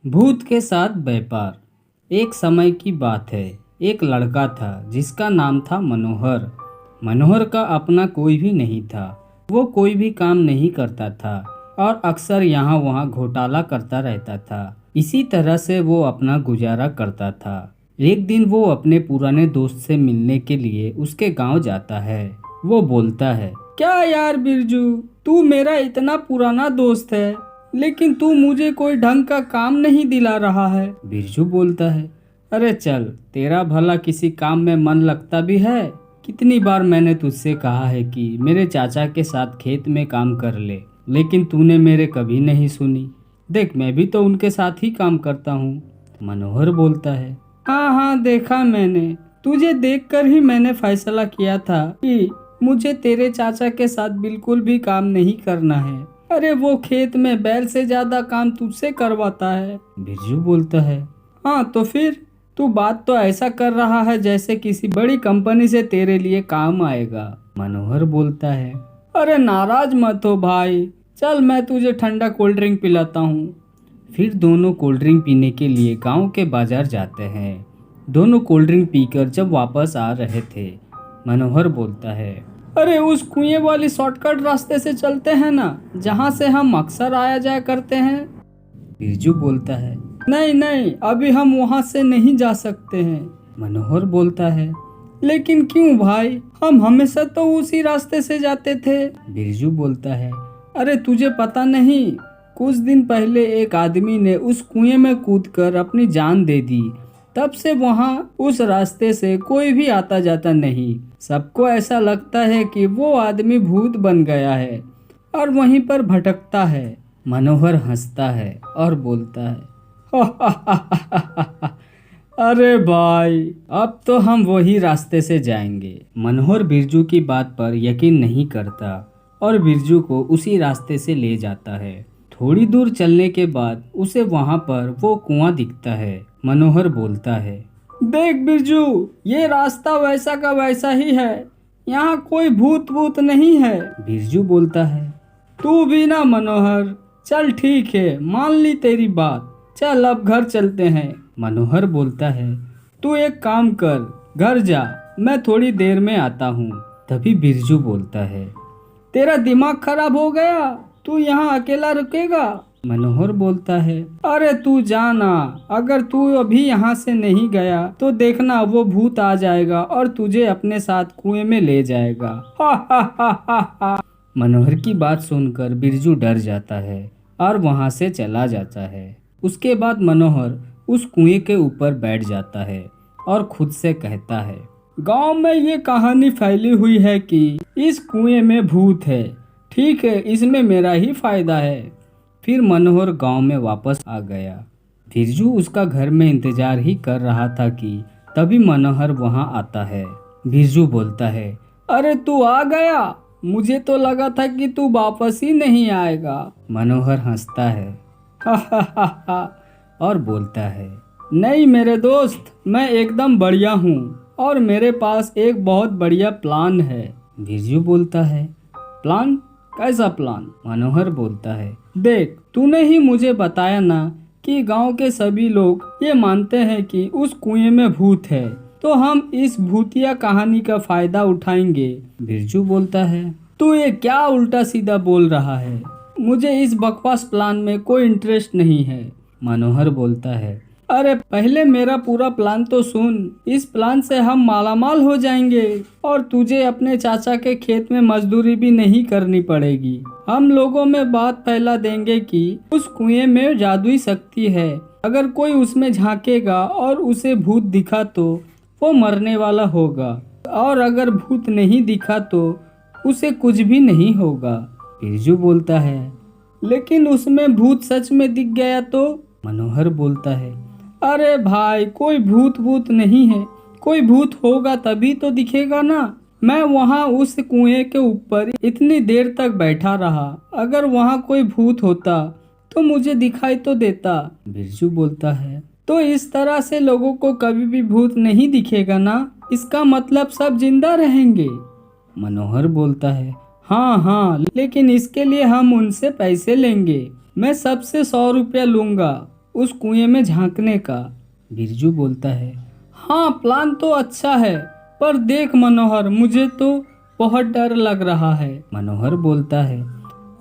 भूत के साथ व्यापार। एक समय की बात है। एक लड़का था जिसका नाम था मनोहर। मनोहर का अपना कोई भी नहीं था। वो कोई भी काम नहीं करता था और अक्सर यहाँ वहाँ घोटाला करता रहता था। इसी तरह से वो अपना गुजारा करता था। एक दिन वो अपने पुराने दोस्त से मिलने के लिए उसके गांव जाता है। वो बोलता है, क्या यार बिरजू, तू मेरा इतना पुराना दोस्त है, लेकिन तू मुझे कोई ढंग का काम नहीं दिला रहा है। बिरजू बोलता है, अरे चल, तेरा भला किसी काम में मन लगता भी है। कितनी बार मैंने तुझसे कहा है कि मेरे चाचा के साथ खेत में काम कर ले, लेकिन तूने मेरे कभी नहीं सुनी। देख, मैं भी तो उनके साथ ही काम करता हूँ। मनोहर बोलता है, हाँ हाँ, देखा मैंने। तुझे देखकर ही मैंने फैसला किया था कि मुझे तेरे चाचा के साथ बिल्कुल भी काम नहीं करना है। अरे वो खेत में बैल से ज्यादा काम तुझसे करवाता है। बिरजू बोलता है, हाँ तो फिर तू बात तो ऐसा कर रहा है जैसे किसी बड़ी कंपनी से तेरे लिए काम आएगा। मनोहर बोलता है, अरे नाराज मत हो भाई, चल मैं तुझे ठंडा कोल्ड ड्रिंक पिलाता हूँ। फिर दोनों कोल्ड ड्रिंक पीने के लिए गांव के बाजार जाते हैं। दोनों कोल्ड ड्रिंक पीकर जब वापस आ रहे थे, मनोहर बोलता है, अरे उस कुएं वाली शॉर्टकट रास्ते से चलते हैं ना, जहाँ से हम अक्सर आया जाया करते हैं। बिरजू बोलता है, नहीं नहीं, अभी हम वहाँ से नहीं जा सकते हैं। मनोहर बोलता है, लेकिन क्यों भाई, हम हमेशा तो उसी रास्ते से जाते थे। बिरजू बोलता है, अरे तुझे पता नहीं, कुछ दिन पहले एक आदमी ने उस कुएं में कूदकर अपनी जान दे दी। तब से वहाँ उस रास्ते से कोई भी आता जाता नहीं। सबको ऐसा लगता है कि वो आदमी भूत बन गया है और वहीं पर भटकता है। मनोहर हंसता है और बोलता है, अरे भाई, अब तो हम वही रास्ते से जाएंगे। मनोहर बिरजू की बात पर यकीन नहीं करता और बिरजू को उसी रास्ते से ले जाता है। थोड़ी दूर चलने के बाद उसे वहां पर वो कुआं दिखता है। मनोहर बोलता है, देख बिरजू, ये रास्ता वैसा का वैसा ही है, यहाँ कोई भूत नहीं है। बिरजू बोलता है, तू भी ना मनोहर, चल ठीक है, मान ली तेरी बात, चल अब घर चलते हैं। मनोहर बोलता है, तू एक काम कर, घर जा, मैं थोड़ी देर में आता हूँ। तभी बिरजू बोलता है, तेरा दिमाग खराब हो गया, तू यहाँ अकेला रुकेगा। मनोहर बोलता है, अरे तू जाना, अगर तू अभी यहाँ से नहीं गया तो देखना वो भूत आ जाएगा और तुझे अपने साथ कुएं में ले जाएगा। हा हा हा हा हा। मनोहर की बात सुनकर बिरजू डर जाता है और वहाँ से चला जाता है। उसके बाद मनोहर उस कुएं के ऊपर बैठ जाता है और खुद से कहता है, गांव में ये कहानी फैली हुई है कि इस कुएं में भूत है। ठीक है, इसमें मेरा ही फायदा है। फिर मनोहर गांव में वापस आ गया। बिरजू उसका घर में इंतजार ही कर रहा था कि तभी मनोहर वहां आता है। बिरजू बोलता है, अरे तू आ गया, मुझे तो लगा था कि तू वापस ही नहीं आएगा। मनोहर हंसता है हा हा हा हा और बोलता है, नहीं मेरे दोस्त, मैं एकदम बढ़िया हूँ और मेरे पास एक बहुत बढ़िया प्लान है। बिरजू बोलता है, प्लान? कैसा प्लान? मनोहर बोलता है, देख, तूने ही मुझे बताया ना कि गांव के सभी लोग ये मानते हैं कि उस कुएं में भूत है, तो हम इस भूतिया कहानी का फायदा उठाएंगे। बिरजू बोलता है, तू ये क्या उल्टा सीधा बोल रहा है, मुझे इस बकवास प्लान में कोई इंटरेस्ट नहीं है। मनोहर बोलता है, अरे पहले मेरा पूरा प्लान तो सुन, इस प्लान से हम मालामाल हो जाएंगे और तुझे अपने चाचा के खेत में मजदूरी भी नहीं करनी पड़ेगी। हम लोगों में बात फैला देंगे कि उस कुएं में जादुई शक्ति है, अगर कोई उसमें झांकेगा और उसे भूत दिखा तो वो मरने वाला होगा, और अगर भूत नहीं दिखा तो उसे कुछ भी नहीं होगा। बिरजू बोलता है, लेकिन उसमें भूत सच में दिख गया तो? मनोहर बोलता है, अरे भाई, कोई भूत नहीं है, कोई भूत होगा तभी तो दिखेगा ना। मैं वहाँ उस कुएं के ऊपर इतनी देर तक बैठा रहा, अगर वहाँ कोई भूत होता तो मुझे दिखाई तो देता। बिरजू बोलता है, तो इस तरह से लोगों को कभी भी भूत नहीं दिखेगा ना, इसका मतलब सब जिंदा रहेंगे। मनोहर बोलता है, हाँ हाँ, लेकिन इसके लिए हम उनसे पैसे लेंगे। मैं सबसे 100 रुपया लूंगा उस कुएं में झांकने का। बिरजू बोलता है, हाँ प्लान तो अच्छा है, पर देख मनोहर, मुझे तो बहुत डर लग रहा है। मनोहर बोलता है,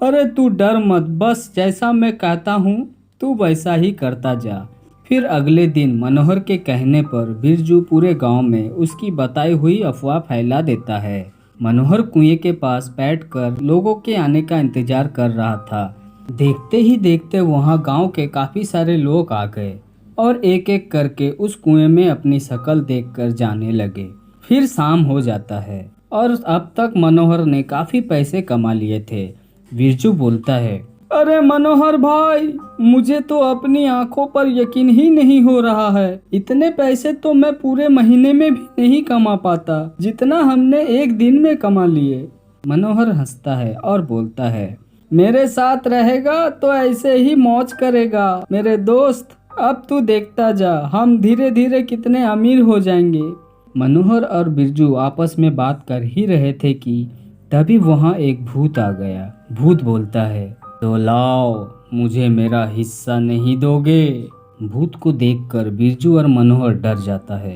अरे तू डर मत, बस जैसा मैं कहता हूँ तू वैसा ही करता जा। फिर अगले दिन मनोहर के कहने पर बिरजू पूरे गांव में उसकी बताई हुई अफवाह फैला देता है। मनोहर कुएं के पास बैठकर लोगों के आने का इंतजार कर रहा था। देखते ही देखते वहां गांव के काफी सारे लोग आ गए और एक एक करके उस कुएं में अपनी शक्ल देखकर जाने लगे। फिर शाम हो जाता है और अब तक मनोहर ने काफी पैसे कमा लिए थे। बिरजू बोलता है, अरे मनोहर भाई, मुझे तो अपनी आंखों पर यकीन ही नहीं हो रहा है। इतने पैसे तो मैं पूरे महीने में भी नहीं कमा पाता जितना हमने एक दिन में कमा लिए। मनोहर हंसता है और बोलता है, मेरे साथ रहेगा तो ऐसे ही मौज करेगा मेरे दोस्त। अब तू देखता जा, हम धीरे धीरे कितने अमीर हो जाएंगे। मनोहर और बिरजू आपस में बात कर ही रहे थे कि तभी वहां एक भूत आ गया। भूत बोलता है, तो लाओ, मुझे मेरा हिस्सा नहीं दोगे? भूत को देखकर बिरजू और मनोहर डर जाता है।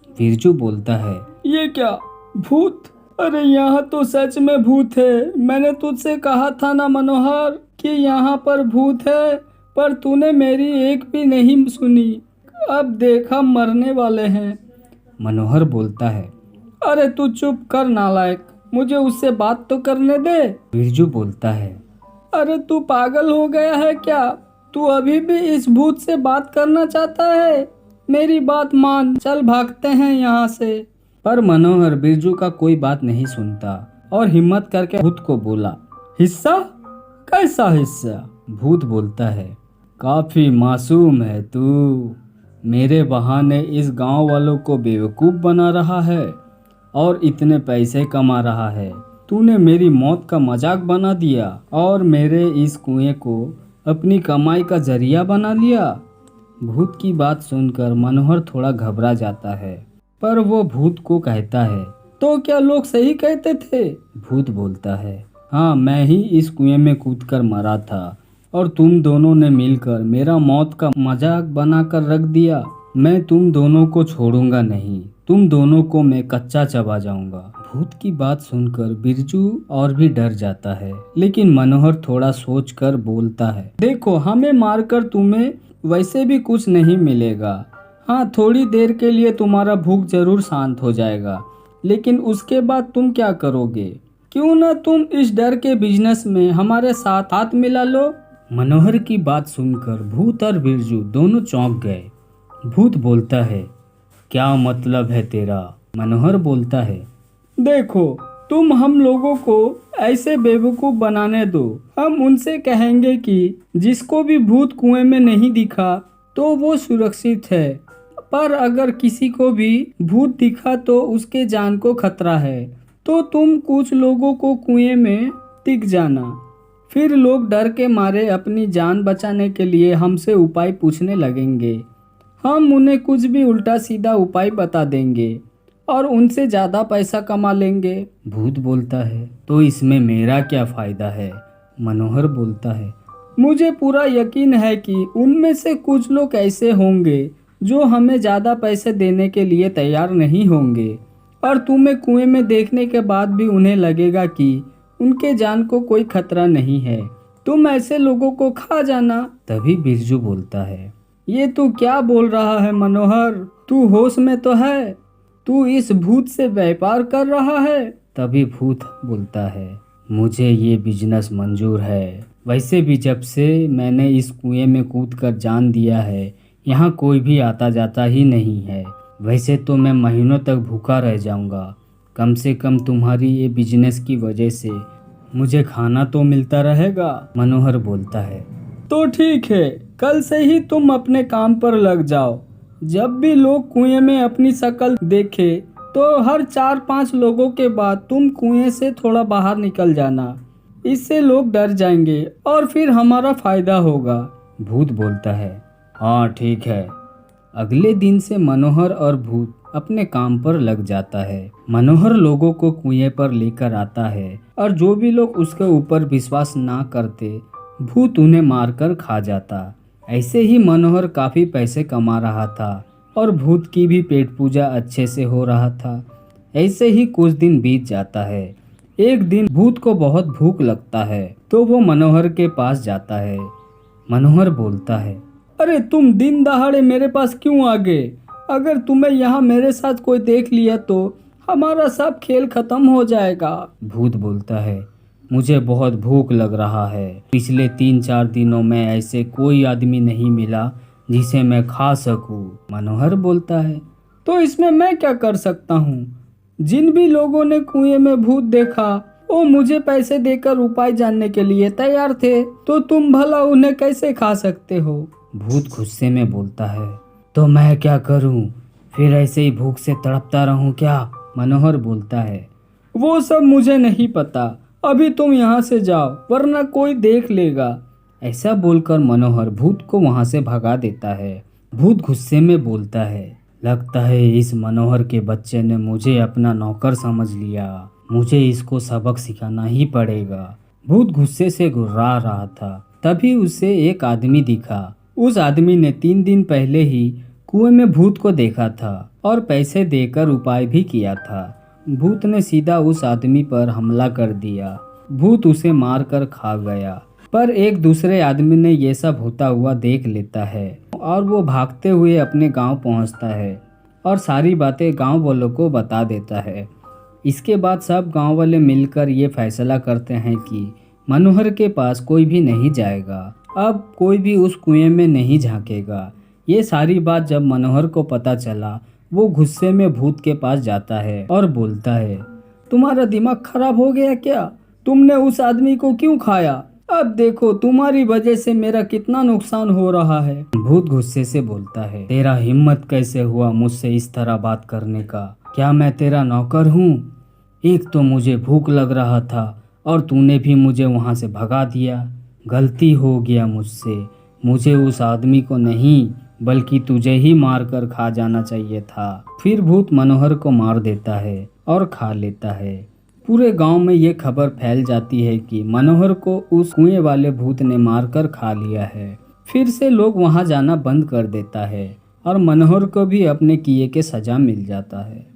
बिरजू बोलता है, ये क्या भूत? अरे यहाँ तो सच में भूत है। मैंने तुझसे कहा था ना मनोहर कि यहाँ पर भूत है, पर तूने मेरी एक भी नहीं सुनी। अब देखा मरने वाले हैं। मनोहर बोलता है, अरे तू चुप कर नालायक, मुझे उससे बात तो करने दे। बिरजू बोलता है, अरे तू पागल हो गया है क्या? तू अभी भी इस भूत से बात करना चाहता है? मेरी बात मान, चल भागते हैं यहाँ से। पर मनोहर बिरजू का कोई बात नहीं सुनता और हिम्मत करके भूत को बोला, हिस्सा? कैसा हिस्सा? भूत बोलता है, काफी मासूम है तू। मेरे बहाने इस गांव वालों को बेवकूफ बना रहा है और इतने पैसे कमा रहा है। तूने मेरी मौत का मजाक बना दिया और मेरे इस कुएं को अपनी कमाई का जरिया बना लिया। भूत की बात सुनकर मनोहर थोड़ा घबरा जाता है, पर वो भूत को कहता है, तो क्या लोग सही कहते थे? भूत बोलता है, हाँ, मैं ही इस कुएं में कूदकर मरा था और तुम दोनों ने मिलकर मेरा मौत का मजाक बनाकर रख दिया। मैं तुम दोनों को छोड़ूंगा नहीं, तुम दोनों को मैं कच्चा चबा जाऊंगा। भूत की बात सुनकर बिरजू और भी डर जाता है, लेकिन मनोहर थोड़ा सोचकर बोलता है, देखो, हमें मारकर तुम्हें वैसे भी कुछ नहीं मिलेगा। हाँ, थोड़ी देर के लिए तुम्हारा भूख जरूर शांत हो जाएगा, लेकिन उसके बाद तुम क्या करोगे? क्यों ना तुम इस डर के बिजनेस में हमारे साथ हाथ मिला लो। मनोहर की बात सुनकर भूत और बिरजू दोनों चौंक गए। भूत बोलता है, क्या मतलब है तेरा? मनोहर बोलता है, देखो, तुम हम लोगों को ऐसे बेवकूफ बनाने दो। हम उनसे कहेंगे कि जिसको भी भूत कुएं में नहीं दिखा तो वो सुरक्षित है, पर अगर किसी को भी भूत दिखा तो उसके जान को खतरा है। तो तुम कुछ लोगों को कुएं में टिक जाना। फिर लोग डर के मारे अपनी जान बचाने के लिए हमसे उपाय पूछने लगेंगे। हम उन्हें कुछ भी उल्टा सीधा उपाय बता देंगे और उनसे ज़्यादा पैसा कमा लेंगे। भूत बोलता है, तो इसमें मेरा क्या फ़ायदा है? मनोहर बोलता है, मुझे पूरा यकीन है कि उनमें से कुछ लोग ऐसे होंगे जो हमें ज़्यादा पैसे देने के लिए तैयार नहीं होंगे और तुम्हें कुएं में देखने के बाद भी उन्हें लगेगा कि उनके जान को कोई खतरा नहीं है। तुम ऐसे लोगों को खा जाना। तभी बिरजू बोलता है, ये तू क्या बोल रहा है मनोहर? तू होश में तो है? तू इस भूत से व्यापार कर रहा है? तभी भूत बोलता है, मुझे ये बिजनेस मंजूर है। वैसे भी जब से मैंने इस कुएं में कूदकर जान दिया है, यहाँ कोई भी आता जाता ही नहीं है। वैसे तो मैं महीनों तक भूखा रह जाऊंगा, कम से कम तुम्हारी ये बिजनेस की वजह से मुझे खाना तो मिलता रहेगा। मनोहर बोलता है, तो ठीक है, कल से ही तुम अपने काम पर लग जाओ। जब भी लोग कुएं में अपनी शक्ल देखे तो हर 4-5 लोगों के बाद तुम कुएं से थोड़ा बाहर निकल जाना। इससे लोग डर जाएंगे और फिर हमारा फायदा होगा। भूत बोलता है, हाँ ठीक है। अगले दिन से मनोहर और भूत अपने काम पर लग जाता है। मनोहर लोगों को कुएं पर लेकर आता है और जो भी लोग उसके ऊपर विश्वास ना करते, भूत उन्हें मारकर खा जाता। ऐसे ही मनोहर काफी पैसे कमा रहा था और भूत की भी पेट पूजा अच्छे से हो रहा था। ऐसे ही कुछ दिन बीत जाता है। एक दिन भूत को बहुत भूख लगता है तो वो मनोहर के पास जाता है। मनोहर बोलता है, अरे तुम दिन दहाड़े मेरे पास क्यों आ गए? अगर तुम्हें यहाँ मेरे साथ कोई देख लिया तो हमारा सब खेल खत्म हो जाएगा। भूत बोलता है, मुझे बहुत भूख लग रहा है। पिछले 3-4 दिनों में ऐसे कोई आदमी नहीं मिला जिसे मैं खा सकूं। मनोहर बोलता है, तो इसमें मैं क्या कर सकता हूँ? जिन भी लोगों ने कुएं में भूत देखा वो मुझे पैसे देकर उपाय जानने के लिए तैयार थे, तो तुम भला उन्हें कैसे खा सकते हो? भूत गुस्से में बोलता है, तो मैं क्या करूं? फिर ऐसे ही भूख से तड़पता रहूं क्या? मनोहर बोलता है, वो सब मुझे नहीं पता, अभी तुम यहाँ से जाओ वरना कोई देख लेगा। ऐसा बोलकर मनोहर भूत को वहाँ से भगा देता है। भूत गुस्से में बोलता है, लगता है इस मनोहर के बच्चे ने मुझे अपना नौकर समझ लिया, मुझे इसको सबक सिखाना ही पड़ेगा। भूत गुस्से से गुर्रा रहा था, तभी उसे एक आदमी दिखा। उस आदमी ने 3 दिन पहले ही कुएं में भूत को देखा था और पैसे देकर उपाय भी किया था। भूत ने सीधा उस आदमी पर हमला कर दिया। भूत उसे मारकर खा गया, पर एक दूसरे आदमी ने ये सब होता हुआ देख लेता है और वो भागते हुए अपने गांव पहुंचता है और सारी बातें गांव वालों को बता देता है। इसके बाद सब गांव वाले मिलकर ये फैसला करते हैं कि मनोहर के पास कोई भी नहीं जाएगा, अब कोई भी उस कुएं में नहीं झांकेगा। ये सारी बात जब मनोहर को पता चला, वो गुस्से में भूत के पास जाता है और बोलता है, तुम्हारा दिमाग खराब हो गया क्या? तुमने उस आदमी को क्यों खाया? अब देखो तुम्हारी वजह से मेरा कितना नुकसान हो रहा है। भूत गुस्से से बोलता है, तेरा हिम्मत कैसे हुआ मुझसे इस तरह बात करने का? क्या मैं तेरा नौकर हूँ? एक तो मुझे भूख लग रहा था और तूने भी मुझे वहाँ से भगा दिया। गलती हो गया मुझसे, मुझे उस आदमी को नहीं बल्कि तुझे ही मार कर खा जाना चाहिए था। फिर भूत मनोहर को मार देता है और खा लेता है। पूरे गांव में ये खबर फैल जाती है कि मनोहर को उस कुएं वाले भूत ने मारकर खा लिया है। फिर से लोग वहां जाना बंद कर देता है और मनोहर को भी अपने किए के सजा मिल जाता है।